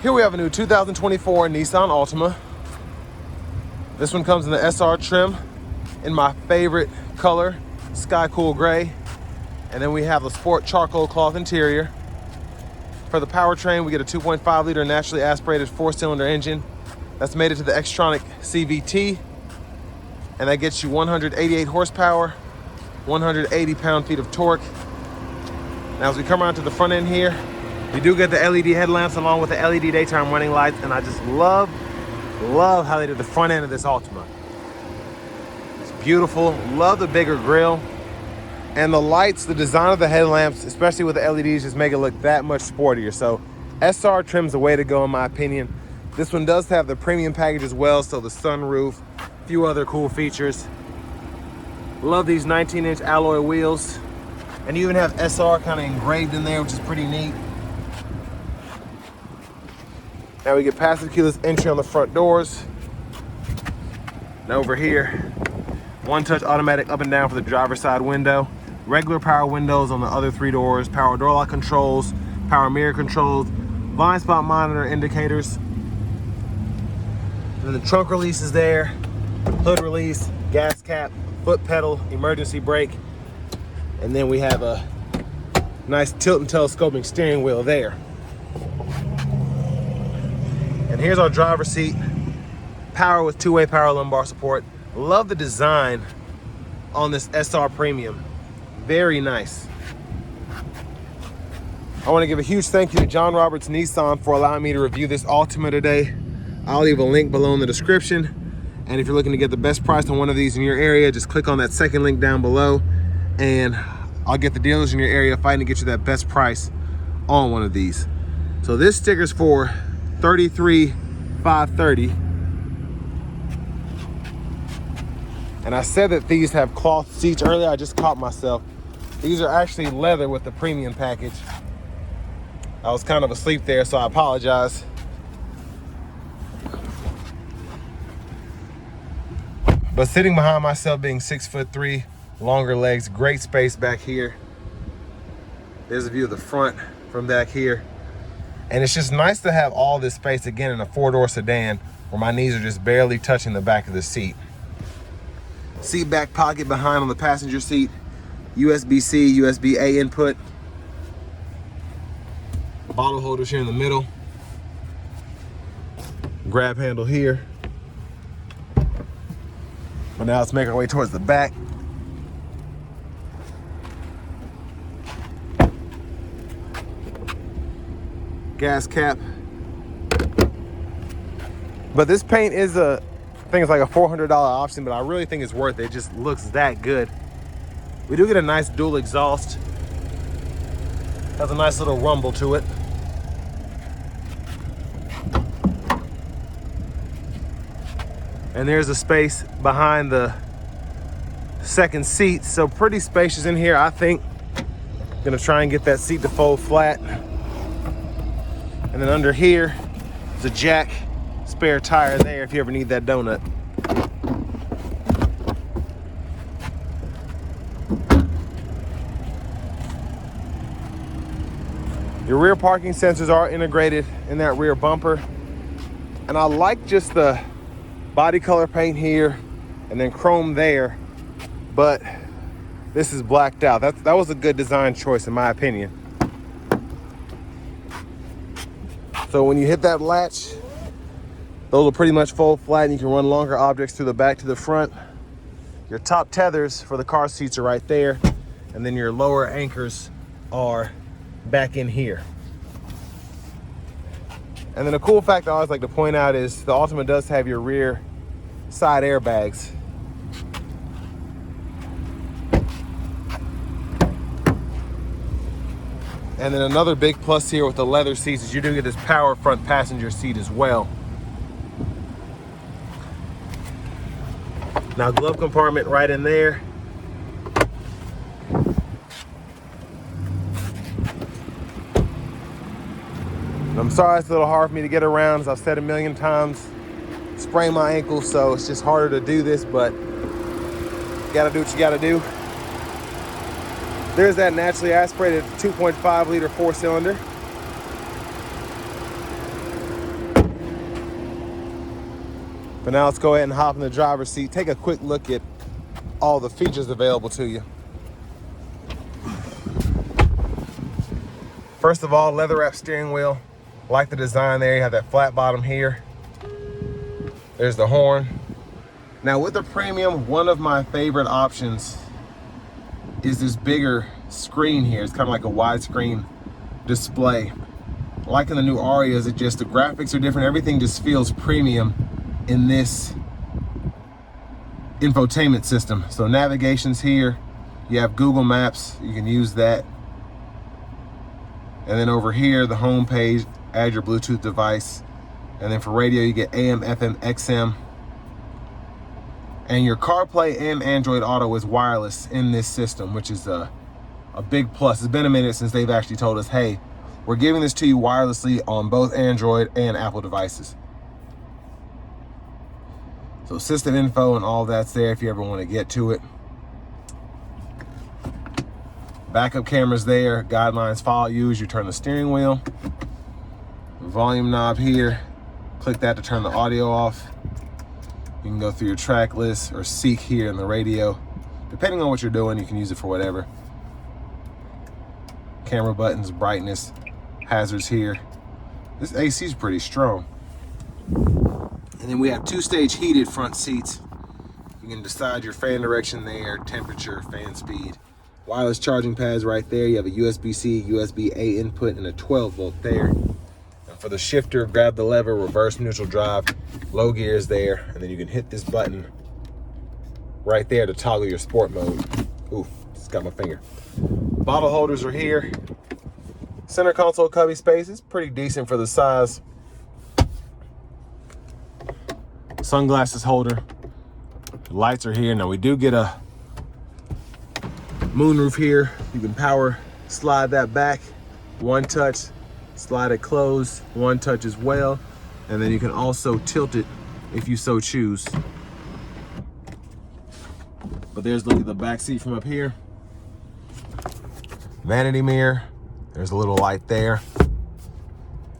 Here we have a new 2024 Nissan Altima. This one comes in the SR trim in my favorite color, Sky Cool Gray. And then we have the sport charcoal cloth interior. For the powertrain, we get a 2.5 liter naturally aspirated 4-cylinder engine. That's mated to the Xtronic CVT. And that gets you 188 horsepower, 180 pound-feet of torque. Now as we come around to the front end here, we do get the LED headlamps along with the LED daytime running lights, and I just love how they did the front end of this Altima. It's beautiful, love the bigger grille. And the lights, the design of the headlamps, especially with the LEDs, just make it look that much sportier. So SR trim's the way to go in my opinion. This one does have the premium package as well, so the sunroof, a few other cool features. Love these 19-inch alloy wheels. And you even have SR kind of engraved in there, which is pretty neat. Now we get passive keyless entry on the front doors. And over here, one-touch automatic up and down for the driver's side window. Regular power windows on the other 3 doors. Power door lock controls, power mirror controls, blind spot monitor indicators. And then the trunk release is there, hood release, gas cap, foot pedal, emergency brake. And then we have a nice tilt and telescoping steering wheel there. And here's our driver's seat. Power with 2-way power lumbar support. Love the design on this SR Premium. Very nice. I want to give a huge thank you to John Roberts Nissan for allowing me to review this Altima today. I'll leave a link below in the description. And if you're looking to get the best price on one of these in your area, just click on that second link down below and I'll get the dealers in your area fighting to get you that best price on one of these. So this sticker's for $33,530. And I said that these have cloth seats earlier. I just caught myself. These are actually leather with the premium package. I was kind of asleep there, so I apologize. But sitting behind myself, being 6'3", longer legs, great space back here. There's a view of the front from back here. And it's just nice to have all this space again in a 4-door sedan where my knees are just barely touching the back of the seat. Seat back pocket behind on the passenger seat. USB-C, USB-A input. Bottle holders here in the middle. Grab handle here. But now let's make our way towards the back. Gas cap. But this paint is I think it's like a $400 option, but I really think it's worth it. It just looks that good. We do get a nice dual exhaust. Has a nice little rumble to it. And there's a space behind the second seat. So pretty spacious in here, I think. Gonna try and get that seat to fold flat. And then under here is a jack, spare tire there if you ever need that donut. Your rear parking sensors are integrated in that rear bumper. And I like just the body color paint here and then chrome there, but this is blacked out. That was a good design choice in my opinion. So when you hit that latch, those will pretty much fold flat and you can run longer objects through the back to the front. Your top tethers for the car seats are right there. And then your lower anchors are back in here. And then a cool fact I always like to point out is the Altima does have your rear side airbags. And then another big plus here with the leather seats is you do get this power front passenger seat as well. Now glove compartment right in there. I'm sorry it's a little hard for me to get around, as I've said a million times. Sprained my ankle, so it's just harder to do this, but you gotta do what you gotta do. There's that naturally aspirated 2.5 liter 4-cylinder. But now let's go ahead and hop in the driver's seat, take a quick look at all the features available to you. First of all, leather wrap steering wheel. Like the design there, you have that flat bottom here. There's the horn. Now with the Premium, one of my favorite options is this bigger screen here. It's kind of like a widescreen display. Like in the new Arias, it just, the graphics are different. Everything just feels premium in this infotainment system. So navigation's here. You have Google Maps, you can use that. And then over here, the home page, add your Bluetooth device. And then for radio, you get AM, FM, XM. And your CarPlay and Android Auto is wireless in this system, which is a big plus. It's been a minute since they've actually told us, hey, we're giving this to you wirelessly on both Android and Apple devices. So system info and all that's there if you ever want to get to it. Backup cameras there, guidelines, follow, use, you turn the steering wheel. Volume knob here, click that to turn the audio off. You can go through your track list or seek here in the radio. Depending on what you're doing, you can use it for whatever. Camera buttons, brightness, hazards here. This AC is pretty strong. And then we have 2-stage heated front seats. You can decide your fan direction there, temperature, fan speed. Wireless charging pads right there. You have a USB-C, USB-A input, and a 12-volt there. And for the shifter, grab the lever, reverse neutral drive, low gear is there, and then you can hit this button right there to toggle your sport mode. Ooh, just got my finger. Bottle holders are here. Center console cubby space is pretty decent for the size. Sunglasses holder. The lights are here. Now we do get a moonroof here. You can power slide that back. One touch, slide it closed. One touch as well. And then you can also tilt it if you so choose. But there's the back seat from up here. Vanity mirror. There's a little light there.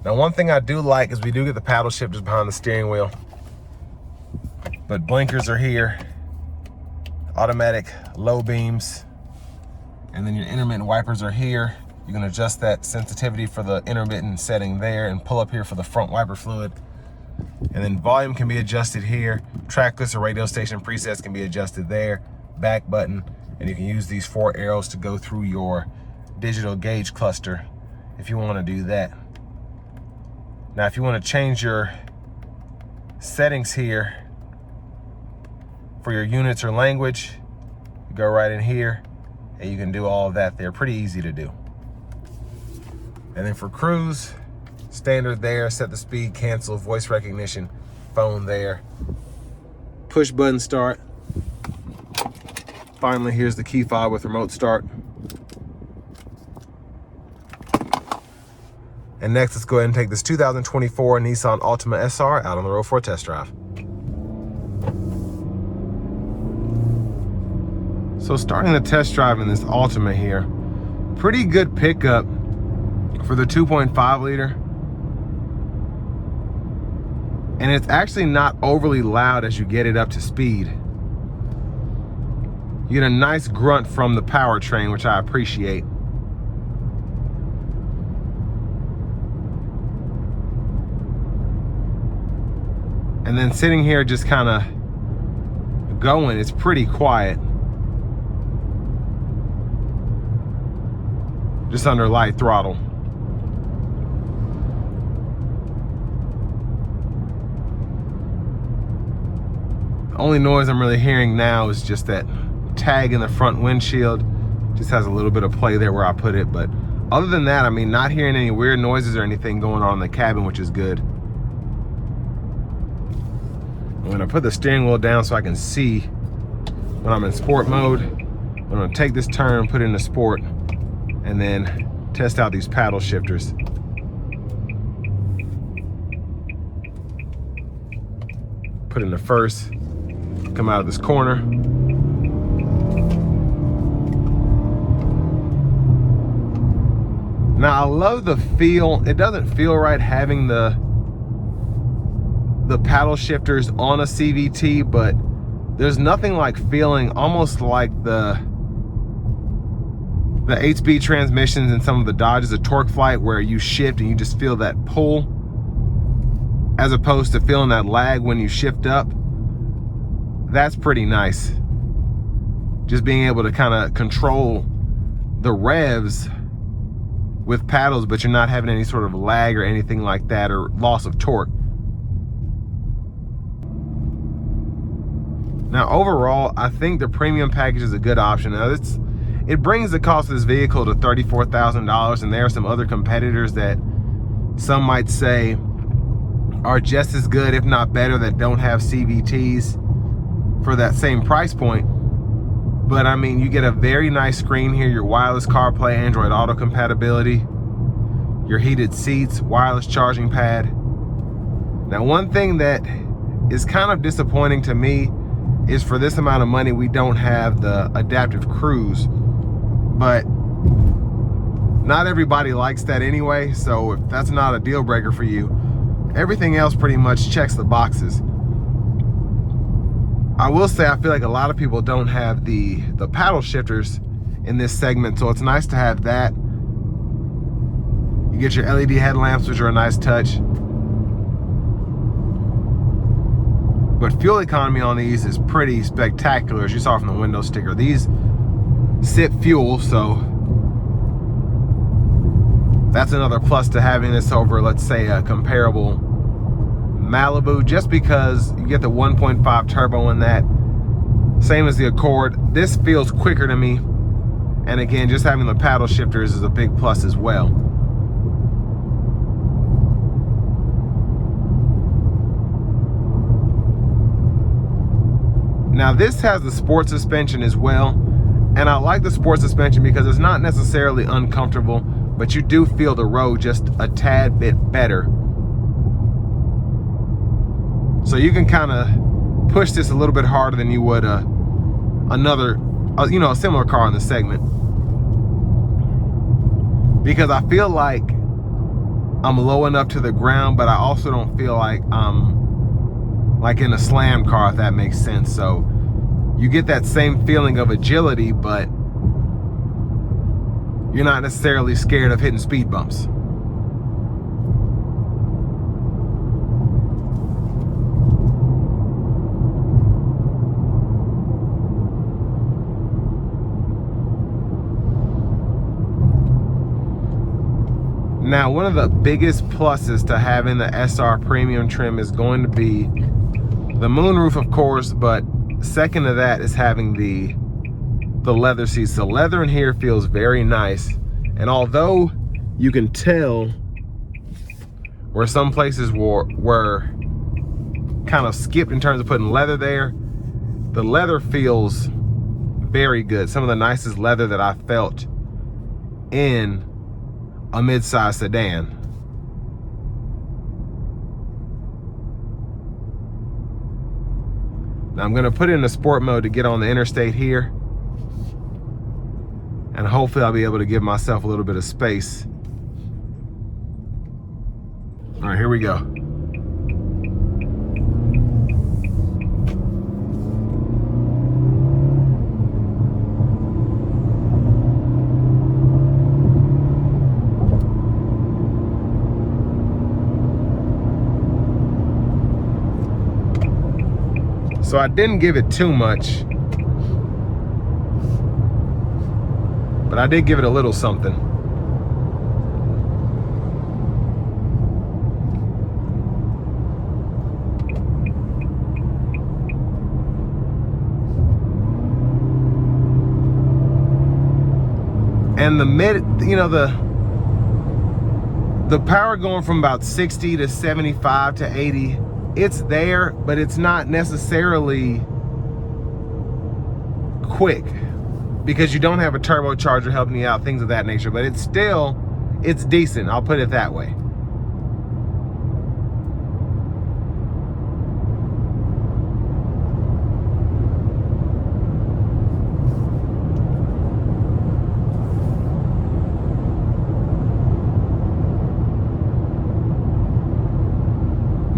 Now one thing I do like is we do get the paddle shifters behind the steering wheel. But blinkers are here. Automatic low beams. And then your intermittent wipers are here. You can adjust that sensitivity for the intermittent setting there and pull up here for the front wiper fluid. And then volume can be adjusted here. Track list or radio station presets can be adjusted there. Back button. And you can use these 4 arrows to go through your digital gauge cluster if you want to do that. Now, if you want to change your settings here for your units or language, you go right in here and you can do all of that there. Pretty easy to do. And then for cruise, standard there, set the speed, cancel, voice recognition, phone there, push button start. Finally, here's the key fob with remote start. And next, let's go ahead and take this 2024 Nissan Altima SR out on the road for a test drive. So starting the test drive in this Altima here, pretty good pickup for the 2.5 liter. And it's actually not overly loud as you get it up to speed. You get a nice grunt from the powertrain, which I appreciate. And then sitting here just kind of going, it's pretty quiet. Just under light throttle. The only noise I'm really hearing now is just that tag in the front windshield. Just has a little bit of play there where I put it, but other than that, I mean, not hearing any weird noises or anything going on in the cabin, which is good. I'm gonna put the steering wheel down so I can see when I'm in sport mode. I'm gonna take this turn, put it into sport, and then test out these paddle shifters. Put in the first, come out of this corner. Now I love the feel. It doesn't feel right having the the paddle shifters on a CVT, but there's nothing like feeling almost like the 8-speed transmissions in some of the Dodges, a Torque Flight, where you shift and you just feel that pull, as opposed to feeling that lag when you shift up. That's pretty nice. Just being able to kind of control the revs with paddles, but you're not having any sort of lag or anything like that, or loss of torque. Now overall, I think the premium package is a good option. Now it brings the cost of this vehicle to $34,000, and there are some other competitors that some might say are just as good, if not better, that don't have CVTs for that same price point. But I mean, you get a very nice screen here, your wireless CarPlay, Android Auto compatibility, your heated seats, wireless charging pad. Now, one thing that is kind of disappointing to me is for this amount of money, we don't have the adaptive cruise, but not everybody likes that anyway. So if that's not a deal breaker for you, everything else pretty much checks the boxes. I will say, I feel like a lot of people don't have the paddle shifters in this segment, so it's nice to have that. You get your LED headlamps, which are a nice touch. But fuel economy on these is pretty spectacular, as you saw from the window sticker. These sip fuel, so that's another plus to having this over, let's say, a comparable Malibu, just because you get the 1.5 turbo in that, same as the Accord. This feels quicker to me, and again, just having the paddle shifters is a big plus as well. Now this has the sport suspension as well, and I like the sport suspension because it's not necessarily uncomfortable, but you do feel the road just a tad bit better. So you can kind of push this a little bit harder than you would a similar car in the segment, because I feel like I'm low enough to the ground, but I also don't feel like I'm like in a slam car, if that makes sense. So you get that same feeling of agility, but you're not necessarily scared of hitting speed bumps. Now, one of the biggest pluses to having the SR Premium trim is going to be the moonroof, of course, but second to that is having the leather seats. The leather in here feels very nice, and although you can tell where some places were kind of skipped in terms of putting leather there, the leather feels very good. Some of the nicest leather that I felt in a mid-size sedan. Now I'm gonna put it in the sport mode to get on the interstate here, and hopefully I'll be able to give myself a little bit of space. All right, here we go. So I didn't give it too much, but I did give it a little something. And the power going from about 60 to 75 to 80, it's there, but it's not necessarily quick because you don't have a turbocharger helping you out, things of that nature, but it's decent, I'll put it that way.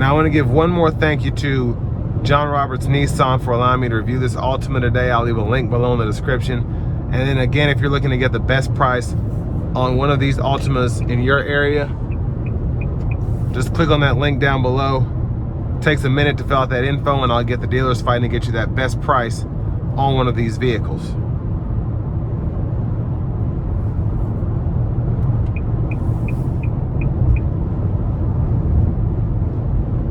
Now I want to give one more thank you to John Roberts Nissan for allowing me to review this Altima today. I'll leave a link below in the description. And then again, if you're looking to get the best price on one of these Altimas in your area, just click on that link down below. It takes a minute to fill out that info, and I'll get the dealers fighting to get you that best price on one of these vehicles.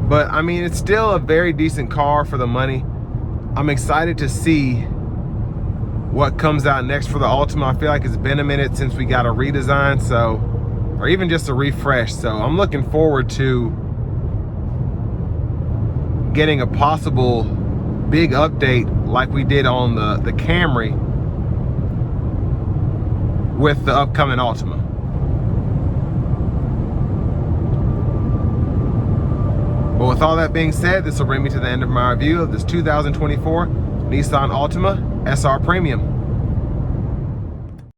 But I mean, it's still a very decent car for the money. I'm excited to see what comes out next for the Altima. I feel like it's been a minute since we got a redesign, or even just a refresh. So I'm looking forward to getting a possible big update like we did on the Camry with the upcoming Altima. But with all that being said, this will bring me to the end of my review of this 2024 Nissan Altima SR Premium.